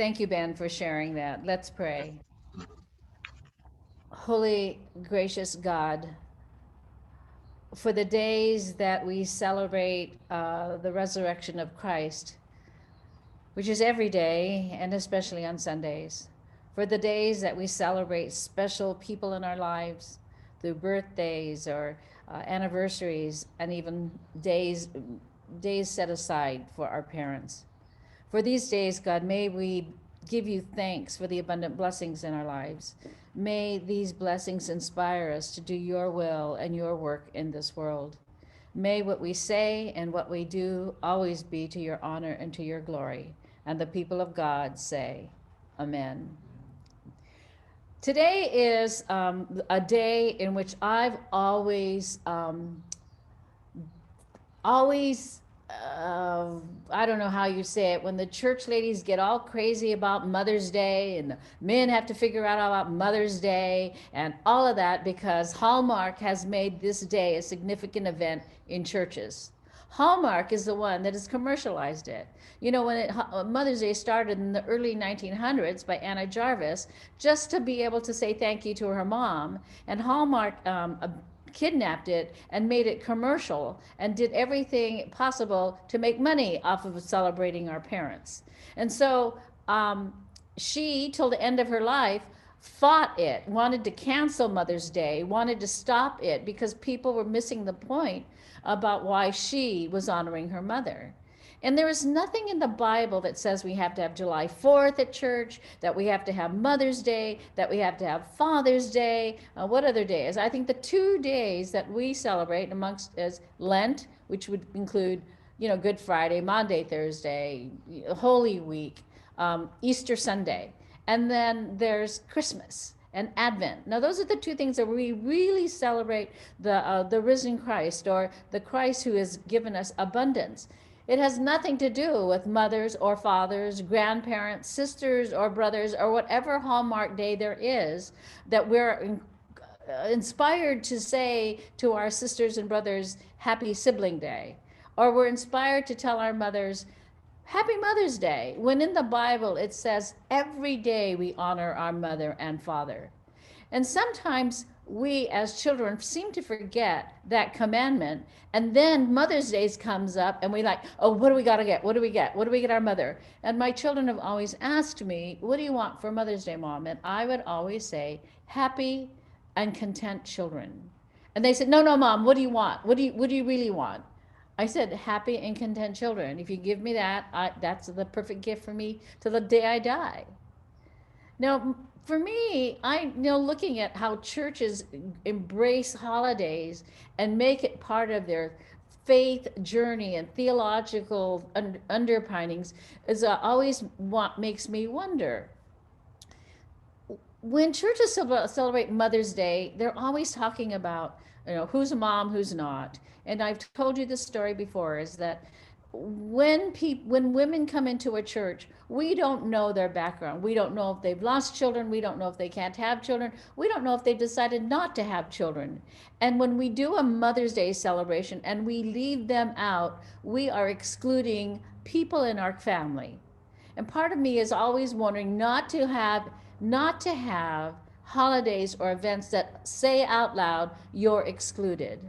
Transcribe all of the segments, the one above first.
Thank you, Ben, for sharing that. Let's pray. Holy, gracious God, for the days that we celebrate the resurrection of Christ, which is every day and especially on Sundays, for the days that we celebrate special people in our lives through birthdays or anniversaries and even days set aside for our parents. For these days, God, may we give you thanks for the abundant blessings in our lives. May these blessings inspire us to do your will and your work in this world. May what we say and what we do always be to your honor and to your glory. And the people of God say, Amen. Today is a day in which I've always I don't know how you say it, when the church ladies get all crazy about Mother's Day and the men have to figure out about Mother's Day and all of that because Hallmark has made this day a significant event in churches. Hallmark is the one that has commercialized it. You know, when Mother's Day started in the early 1900s by Anna Jarvis, just to be able to say thank you to her mom, and Hallmark kidnapped it and made it commercial and did everything possible to make money off of celebrating our parents. And so she, till the end of her life, fought it, wanted to cancel Mother's Day, wanted to stop it because people were missing the point about why she was honoring her mother. And there is nothing in the Bible that says we have to have July 4th at church, that we have to have Mother's Day, that we have to have Father's Day. What other days? I think the 2 days that we celebrate amongst is Lent, which would include, Good Friday, Maundy, Thursday, Holy Week, Easter Sunday. And then there's Christmas and Advent. Now, those are the two things that we really celebrate the risen Christ, or the Christ who has given us abundance. It has nothing to do with mothers or fathers, grandparents, sisters or brothers, or whatever Hallmark day there is that we're inspired to say to our sisters and brothers, Happy Sibling Day. Or we're inspired to tell our mothers, Happy Mother's Day, when in the Bible it says every day we honor our mother and father. And sometimes we as children seem to forget that commandment. And then Mother's Day comes up and we like, oh, what do we got to get? What do we get? What do we get our mother? And my children have always asked me, what do you want for Mother's Day, Mom? And I would always say, happy and content children. And they said, no, no, Mom, what do you want? What do you really want? I said, happy and content children. If you give me that, that's the perfect gift for me till the day I die. Now, for me, looking at how churches embrace holidays and make it part of their faith journey and theological underpinnings is always what makes me wonder. When churches celebrate Mother's Day, they're always talking about, who's a mom, who's not. And I've told you this story before, is that when women come into a church, we don't know their background. We don't know if they've lost children. We don't know if they can't have children. We don't know if they've decided not to have children. And when we do a Mother's Day celebration and we leave them out, we are excluding people in our family. And part of me is always wondering not to have holidays or events that say out loud, you're excluded.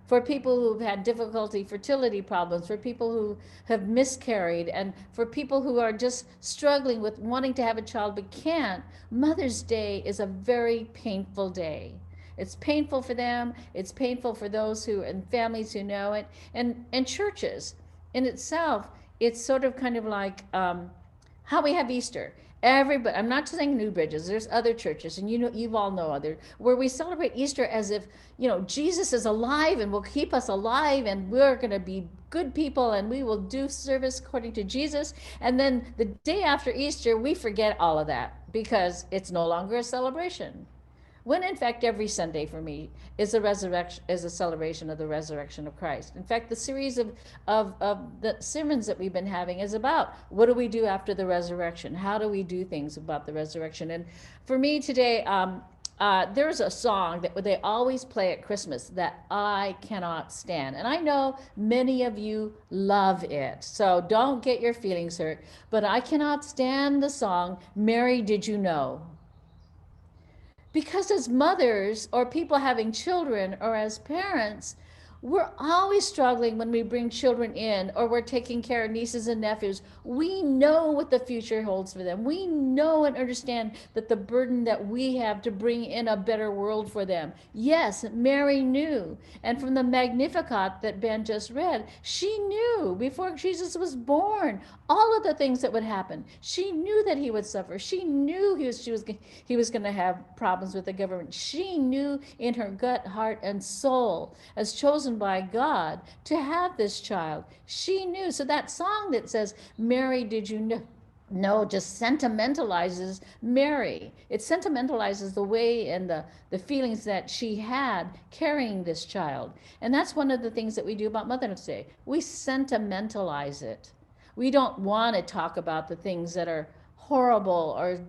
For people who've had difficulty, fertility problems, for people who have miscarried, and for people who are just struggling with wanting to have a child but can't, Mother's Day is a very painful day. It's painful for them. It's painful for those who and families who know it, and churches in itself. It's sort of kind of like how we have Easter. Everybody, I'm not saying New Bridges. There's other churches, and you all know other where we celebrate Easter as if Jesus is alive and will keep us alive, and we're going to be good people, and we will do service according to Jesus. And then the day after Easter, we forget all of that because it's no longer a celebration. When in fact every Sunday for me is a celebration of the resurrection of Christ. In fact, the series of the sermons that we've been having is about what do we do after the resurrection? How do we do things about the resurrection? And for me today, There's a song that they always play at Christmas that I cannot stand. And I know many of you love it. So don't get your feelings hurt. But I cannot stand the song, Mary, Did You Know? Because as mothers or people having children or as parents, we're always struggling when we bring children in or we're taking care of nieces and nephews. We know what the future holds for them. We know and understand that the burden that we have to bring in a better world for them. Yes, Mary knew. And from the Magnificat that Ben just read, she knew before Jesus was born all of the things that would happen. She knew that he would suffer. She knew he was going to have problems with the government. She knew in her gut, heart, and soul, as chosen by God to have this child. She knew. So that song that says, Mary, did you know? No, just sentimentalizes Mary. It sentimentalizes the way and the feelings that she had carrying this child. And that's one of the things that we do about Mother's Day. We sentimentalize it. We don't want to talk about the things that are horrible or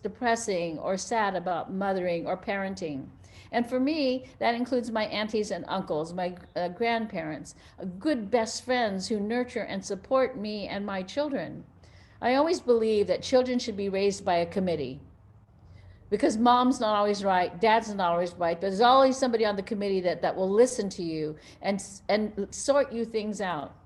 depressing or sad about mothering or parenting. And for me, that includes my aunties and uncles, my grandparents, good best friends who nurture and support me and my children. I always believe that children should be raised by a committee because mom's not always right, dad's not always right, but there's always somebody on the committee that will listen to you and sort you things out.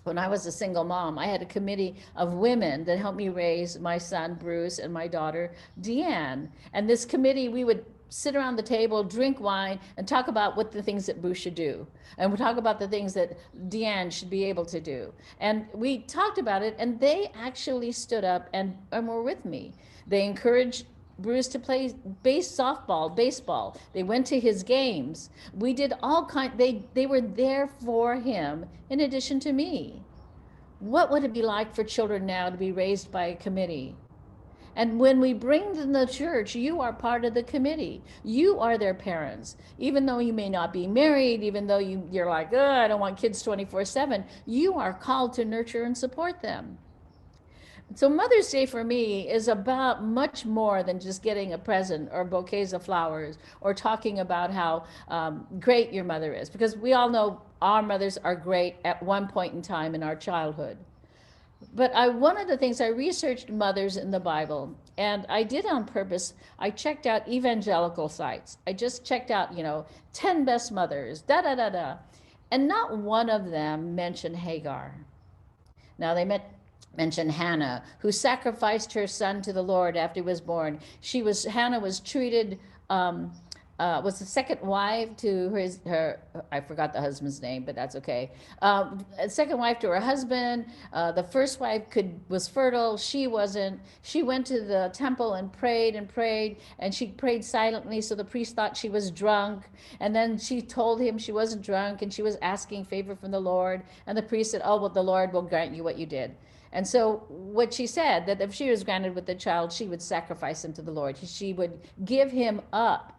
When I was a single mom, I had a committee of women that helped me raise my son, Bruce, and my daughter, Deanne. And this committee, we would sit around the table, drink wine, and talk about what the things that Bruce should do. And we talk about the things that Deanne should be able to do. And we talked about it, and they actually stood up and were with me. They encouraged Bruce to play softball, baseball. They went to his games. We did all kind. They were there for him in addition to me. What would it be like for children now to be raised by a committee? And when we bring them to the church, you are part of the committee. You are their parents. Even though you may not be married, even though you're like, oh, I don't want kids 24/7, you are called to nurture and support them. So Mother's Day for me is about much more than just getting a present or bouquets of flowers or talking about how great your mother is. Because we all know our mothers are great at one point in time in our childhood. But one of the things I researched mothers in the Bible, and I did on purpose. I checked out evangelical sites. I just checked out, 10 best mothers, da da da da. And not one of them mentioned Hagar. Now they mention Hannah, who sacrificed her son to the Lord after he was born. Hannah was treated, was the second wife to her, I forgot the husband's name, but that's okay. Second wife to her husband. The first wife was fertile. She wasn't. She went to the temple and prayed, and she prayed silently, so the priest thought she was drunk. And then she told him she wasn't drunk, and she was asking favor from the Lord. And the priest said, oh, well, the Lord will grant you what you did. And so what she said, that if she was granted with the child, she would sacrifice him to the Lord. She would give him up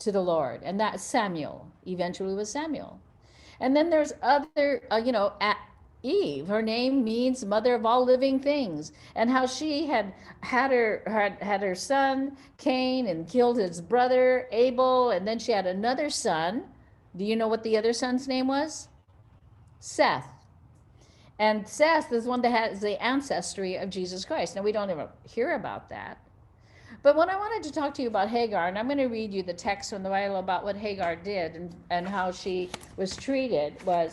to the Lord. And that Samuel eventually was Samuel. And then there's other, Eve. Her name means mother of all living things. And how she had her son Cain and killed his brother Abel. And then she had another son. Do you know what the other son's name was? Seth. And Seth is one that has the ancestry of Jesus Christ. Now, we don't ever hear about that. But when I wanted to talk to you about Hagar, and I'm going to read you the text from the Bible about what Hagar did and how she was treated, and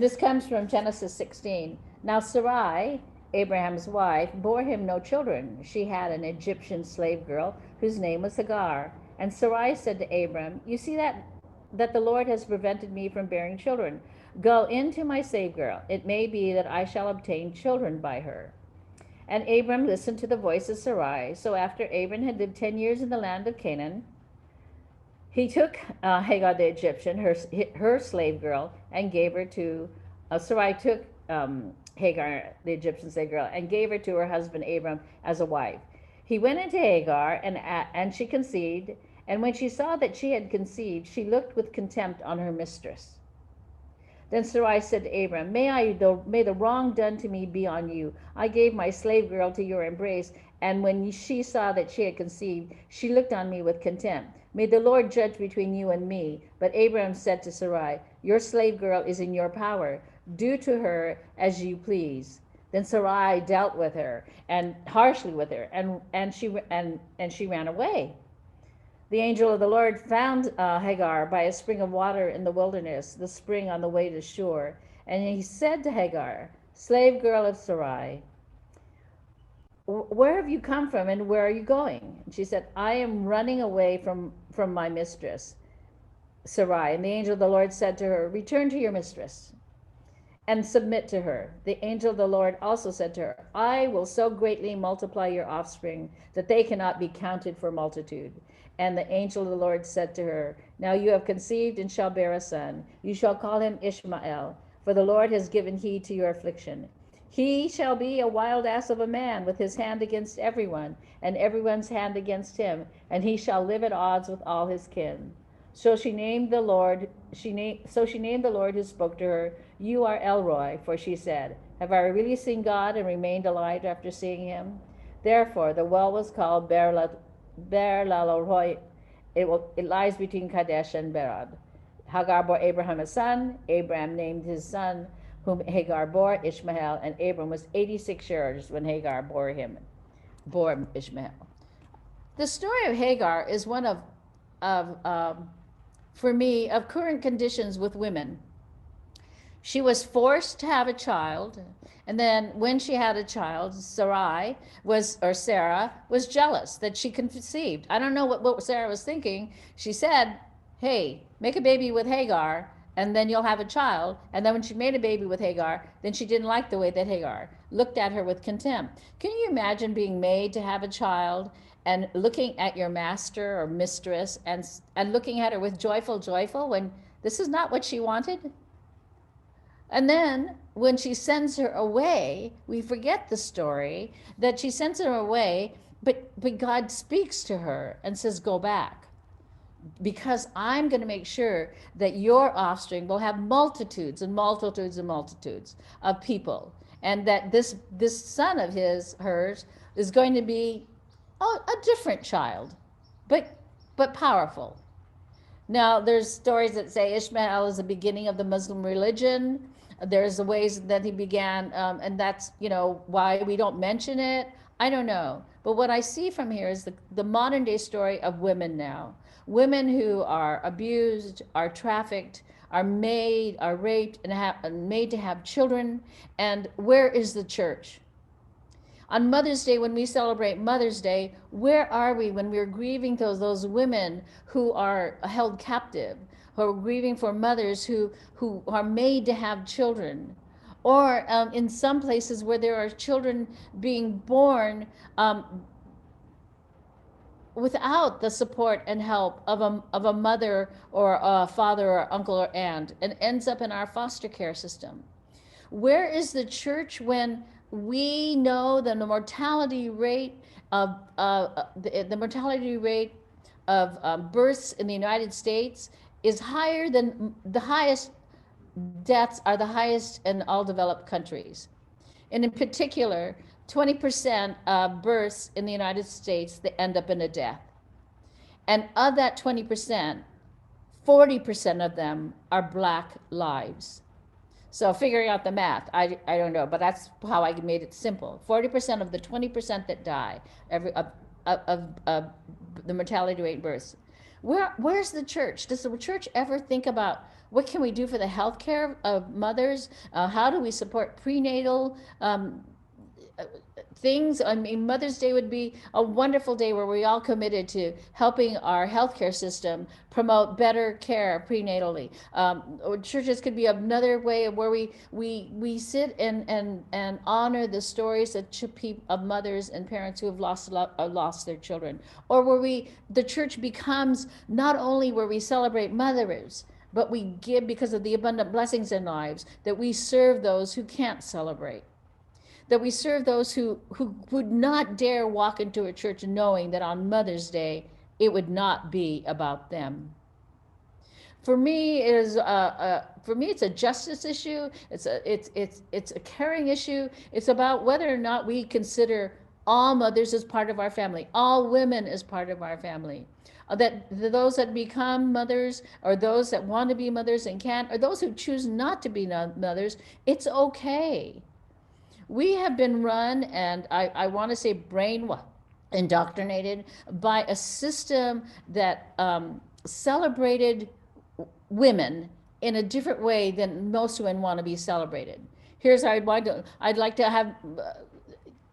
this comes from Genesis 16. Now Sarai, Abraham's wife, bore him no children. She had an Egyptian slave girl whose name was Hagar. And Sarai said to Abram, you see that the Lord has prevented me from bearing children. Go into my slave girl. It may be that I shall obtain children by her. And Abram listened to the voice of Sarai. So after Abram had lived 10 years in the land of Canaan, he took Hagar the Egyptian, her slave girl, and gave her to, Sarai took Hagar the Egyptian slave girl and gave her to her husband Abram as a wife. He went into Hagar and she conceived. And when she saw that she had conceived, she looked with contempt on her mistress. Then Sarai said to Abram, may the wrong done to me be on you. I gave my slave girl to your embrace, and when she saw that she had conceived, she looked on me with contempt. May the Lord judge between you and me. But Abram said to Sarai, your slave girl is in your power. Do to her as you please. Then Sarai dealt with her and harshly with her, and she ran away. The angel of the Lord found Hagar by a spring of water in the wilderness, the spring on the way to Shur. And he said to Hagar, slave girl of Sarai, where have you come from and where are you going? And she said, I am running away from my mistress, Sarai. And the angel of the Lord said to her, return to your mistress and submit to her. The angel of the Lord also said to her, I will so greatly multiply your offspring that they cannot be counted for multitude. And the angel of the Lord said to her, now you have conceived and shall bear a son. You shall call him Ishmael, for the Lord has given heed to your affliction. He shall be a wild ass of a man, with his hand against everyone, and everyone's hand against him, and he shall live at odds with all his kin. So she named the Lord who spoke to her, you are Elroy, for she said, have I really seen God and remained alive after seeing him? Therefore the well was called Ber-la-Roi. It lies between Kadesh and Berad. Hagar bore Abraham a son. Abraham named his son, whom Hagar bore, Ishmael, and Abram was 86 years when Hagar bore Ishmael. The story of Hagar is one of for me, of current conditions with women. She was forced to have a child, and then when she had a child, Sarah was jealous that she conceived. I don't know what Sarah was thinking. She said, hey, make a baby with Hagar, and then you'll have a child. And then when she made a baby with Hagar, then she didn't like the way that Hagar looked at her with contempt. Can you imagine being made to have a child and looking at your master or mistress and looking at her with joyful when this is not what she wanted? And then when she sends her away, we forget the story that she sends her away, but God speaks to her and says, go back, because I'm going to make sure that your offspring will have multitudes and multitudes and multitudes of people, and that this son of hers is going to be a different child, but powerful. Now, there's stories that say Ishmael is the beginning of the Muslim religion. There's the ways that he began, and that's, why we don't mention it. I don't know. But what I see from here is the modern day story of women now. Women who are abused, are trafficked, are raped, and made to have children. And where is the church? On Mother's Day, when we celebrate Mother's Day, where are we when we're grieving those women who are held captive, who are grieving for mothers who are made to have children? Or in some places where there are children being born without the support and help of a mother or a father or uncle or aunt, and ends up in our foster care system. Where is the church when we know that the mortality rate of births in the United States is higher than the highest deaths are the highest in all developed countries? And in particular, 20% of births in the United States, they end up in a death. And of that 20%, 40% of them are Black lives. So figuring out the math, I don't know, but that's how I made it simple. 40% of the 20% that die of the mortality rate births. Where's the church? Does the church ever think about what can we do for the health care of mothers? How do we support prenatal things? I mean, Mother's Day would be a wonderful day where we all committed to helping our healthcare system promote better care prenatally. Or churches could be another way where we sit and honor the stories of mothers and parents who have lost their children. Or where the church becomes not only where we celebrate mothers, but we give because of the abundant blessings in lives, that we serve those who can't celebrate. That we serve those who would not dare walk into a church knowing that on Mother's Day, it would not be about them. For me is for me it's a justice issue. It's a caring issue. It's about whether or not we consider all mothers as part of our family, all women as part of our family. That those that become mothers, or those that want to be mothers and can't, or those who choose not to be mothers, it's okay. We have been run, and I want to say brainwashed, indoctrinated by a system that celebrated women in a different way than most women want to be celebrated. Here's how I'd like to have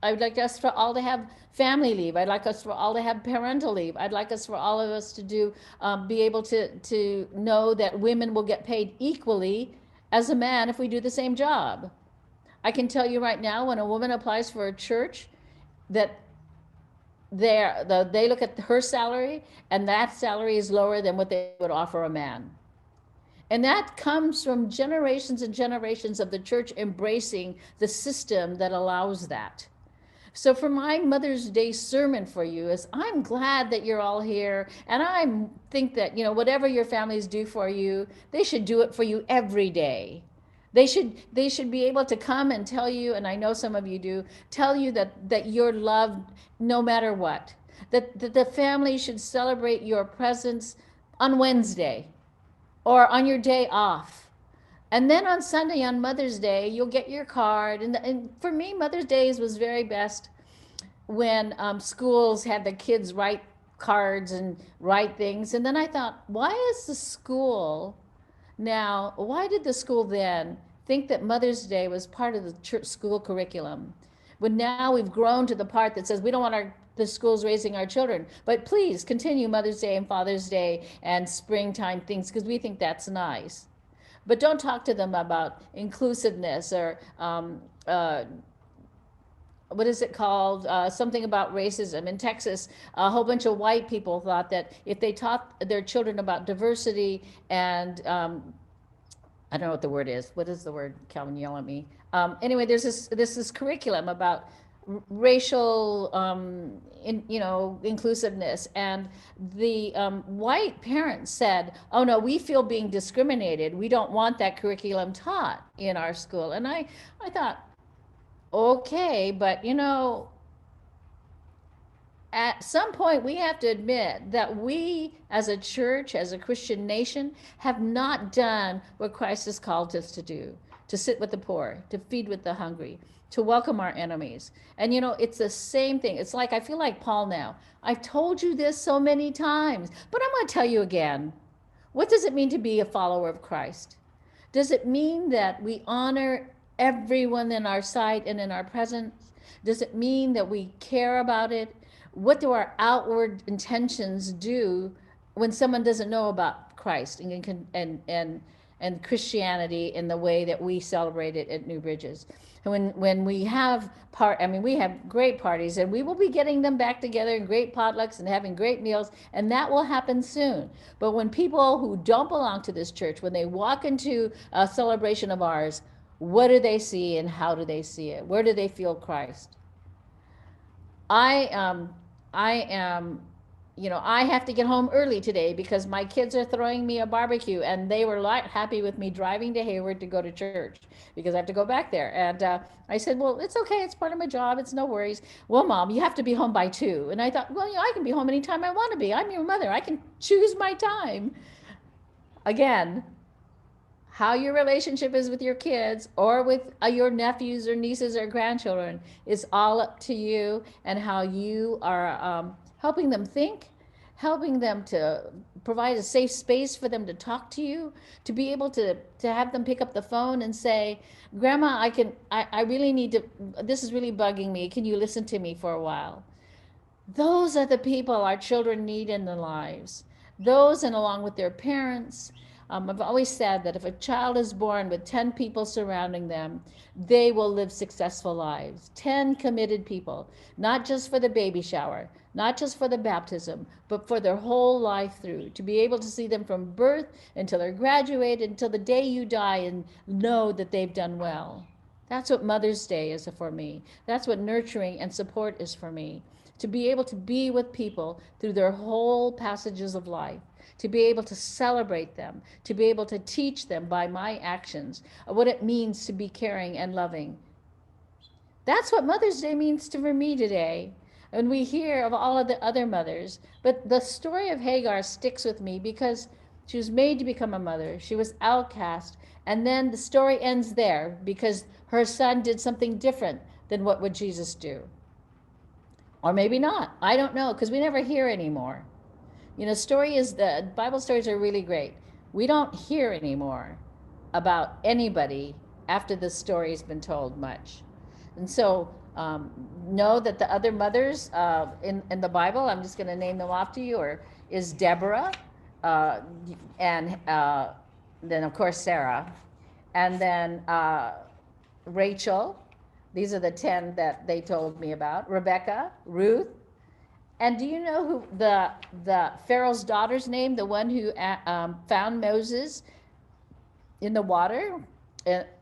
I'd like us for all to have family leave. I'd like us for all to have parental leave. I'd like us for all of us to be able to know that women will get paid equally as a man if we do the same job. I can tell you right now, when a woman applies for a church, that they look at her salary, and that salary is lower than what they would offer a man. And that comes from generations and generations of the church embracing the system that allows that. So for my Mother's Day sermon for you is, I'm glad that you're all here, and I think that, whatever your families do for you, they should do it for you every day. They should be able to come and tell you, and I know some of you do, tell you that you're loved no matter what. That the family should celebrate your presence on Wednesday or on your day off. And then on Sunday, on Mother's Day, you'll get your card. And for me, Mother's Days was very best when schools had the kids write cards and write things. And then I thought, why did the school then think that Mother's Day was part of the church school curriculum? When now we've grown to the part that says we don't want the schools raising our children, but please continue Mother's Day and Father's Day and springtime things, because we think that's nice. But don't talk to them about inclusiveness or what is it called? Something about racism. In Texas, a whole bunch of white people thought that if they taught their children about diversity and I don't know what the word is. What is the word? Calvin, yell at me. Anyway, there's this curriculum about racial, inclusiveness, and the white parents said, "Oh no, we feel being discriminated. We don't want that curriculum taught in our school." And I thought, okay, but at some point we have to admit that we as a church, as a Christian nation, have not done what Christ has called us to do: to sit with the poor, to feed with the hungry, to welcome our enemies. And it's the same thing. It's like, I feel like Paul now. I've told you this so many times, but I'm going to tell you again. What does it mean to be a follower of Christ? Does it mean that we honor everyone in our sight and in our presence? Does it mean that we care about it? What do our outward intentions do when someone doesn't know about Christ and Christianity in the way that we celebrate it at New Bridges? When we have we have great parties, and we will be getting them back together in great potlucks and having great meals, and that will happen soon. But when people who don't belong to this church, when they walk into a celebration of ours, what do they see and how do they see it? Where do they feel Christ? I am, I have to get home early today because my kids are throwing me a barbecue, and they were happy with me driving to Hayward to go to church because I have to go back there. And I said, well, it's okay. It's part of my job. It's no worries. Well, Mom, you have to be home by 2. And I thought, well, I can be home anytime I want to be. I'm your mother. I can choose my time. Again, how your relationship is with your kids or with your nephews or nieces or grandchildren is all up to you, and how you are helping them think, helping them to provide a safe space for them to talk to you, to be able to have them pick up the phone and say, Grandma, I really need to, this is really bugging me. Can you listen to me for a while? Those are the people our children need in their lives. Those, and along with their parents. I've always said that if a child is born with 10 people surrounding them, they will live successful lives. 10 committed people, not just for the baby shower, not just for the baptism, but for their whole life through, to be able to see them from birth until they're graduated, until the day you die, and know that they've done well. That's what Mother's Day is for me. That's what nurturing and support is for me. To be able to be with people through their whole passages of life, to be able to celebrate them, to be able to teach them by my actions what it means to be caring and loving. That's what Mother's Day means to for me today. And we hear of all of the other mothers, but the story of Hagar sticks with me because she was made to become a mother. She was outcast, and then the story ends there because her son did something different than what would Jesus do. Or maybe not. I don't know because we never hear anymore. You know, story is the Bible stories are really great. We don't hear anymore about anybody after the story's been told much. And so know that the other mothers in the Bible, I'm just going to name them off to you, or is Deborah, uh, and then of course Sarah, and then Rachel. These are the 10 that they told me about. Rebecca, Ruth, and do you know who the Pharaoh's daughter's name? The one who found Moses in the water.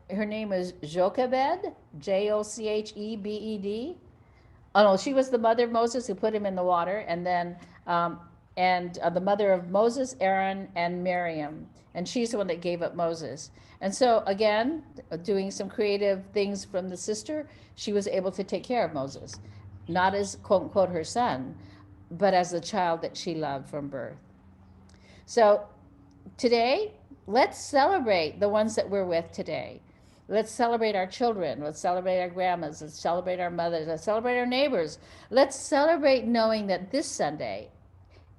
Her name is Jochebed, Jochebed. Oh no, she was the mother of Moses who put him in the water, and then the mother of Moses, Aaron, and Miriam, and she's the one that gave up Moses. And so again, doing some creative things from the sister, she was able to take care of Moses, not as quote unquote her son, but as the child that she loved from birth. So today, let's celebrate the ones that we're with today. Let's celebrate our children. Let's celebrate our grandmas. Let's celebrate our mothers. Let's celebrate our neighbors. Let's celebrate knowing that this Sunday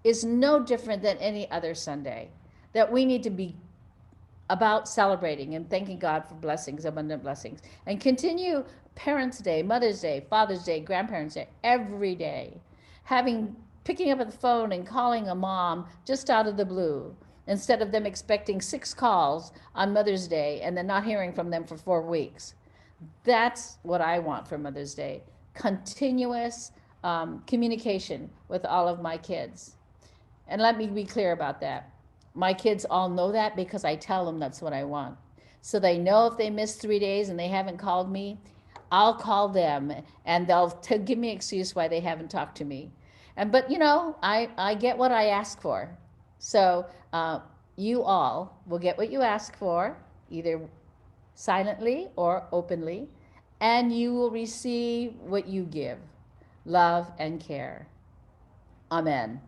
is no different than any other Sunday. That we need to be about celebrating and thanking God for blessings, abundant blessings. And continue Parents' Day, Mother's Day, Father's Day, Grandparents' Day, every day. Picking up the phone and calling a mom just out of the blue instead of them expecting 6 calls on Mother's Day and then not hearing from them for 4 weeks. That's what I want for Mother's Day. Continuous communication with all of my kids. And let me be clear about that. My kids all know that because I tell them that's what I want. So they know if they miss 3 days and they haven't called me, I'll call them and they'll give me an excuse why they haven't talked to me. But you know, I get what I ask for. So you all will get what you ask for, either silently or openly, and you will receive what you give, love and care. Amen.